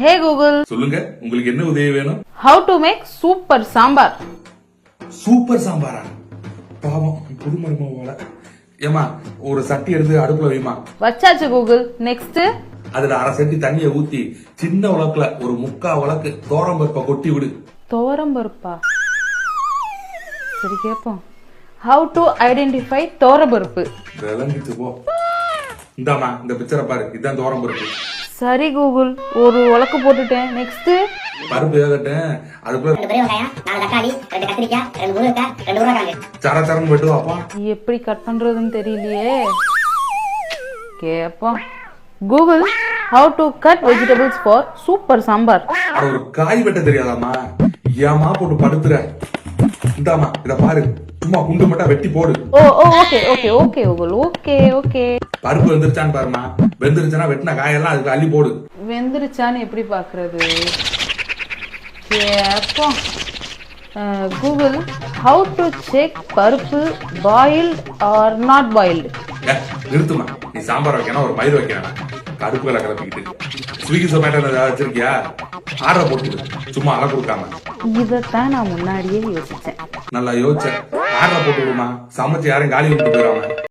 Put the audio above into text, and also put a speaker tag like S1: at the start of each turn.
S1: Hey Google,
S2: சொல்லுங்க, உங்களுக்கு என்ன உதவி வேணும்?
S1: how to make super sambar?
S2: Super சாம்பாரா? பாவம் புது மருமகள. ஏமா, ஒரு சட்டி எடுத்து அடுப்புல வைமா.
S1: வச்சாச்சு Google. Next,
S2: அதுல அரை சட்டி தண்ணியை ஊத்தி சின்ன உலக்குல ஒரு 3/4 உலக்கு தோரம்பருப்பை கொட்டி விடு.
S1: தோரம்பருப்பா. சரி கேப்போம். How to identify தோரம்பருப்பு?
S2: விளங்கிச்சு போ. இந்தாமா, இந்த பிக்சரை பாரு, இதான் தோரம்பருப்பு.
S1: சரி கூகுள், ஒரு உலக்கு போட்டுட்டேன். நெக்ஸ்ட்,
S2: பருப்பு வேகட்டேன், அதுக்குள்ள
S3: 2 பெரிய வெங்காயம், 4 தக்காளி, 2 கத்திரிக்காய், 2 முருங்கைக்காய், 2 உருளைக்கிழங்கு.
S2: சர சரன்னு போயிட்டு வாப்பா.
S1: எப்படி கட் பண்றதுன்னு தெரியலையே. கேப்போம். Google, how to cut vegetables for super sambar?
S2: அது ஒரு காய் வெட்ட தெரியாதாமா? ஏமா போட்டு படுத்துற? இந்தாமா, இத பாரு, சும்மா குண்டு மட்டும் வெட்டி போடு.
S1: Oh okay okay okay Google, okay okay.
S2: பருப்பு வெந்துருச்சான்னு பாருமா. வெந்துருச்சுன்னா வெட்டின காயெல்லாம் அதுக்கு அள்ளி போடு.
S1: வெந்துருச்சான்னு எப்படி பாக்குறது? கேப்போம். கூகுள், how to check பருப்பு boiled or not boiled?
S2: நிறுத்துமா, நீ சாம்பார் வைக்கணும், ஒரு மயிர் வைக்கணும், கடுப்புகளை கிளப்பிக்கிட்டு. ஸ்விக்கி சொமேட்டோ வச்சிருக்கியா? ஆர்டர் போட்டு சும்மா அலை கொடுக்காம.
S1: இதத்தான் நான் முன்னாடியே யோசிச்சேன்.
S2: நல்லா யோசிச்சேன். ஆர்டர் போட்டு விடுமா, சமைச்சு யாரையும் காலி விட்டு போயிடாம.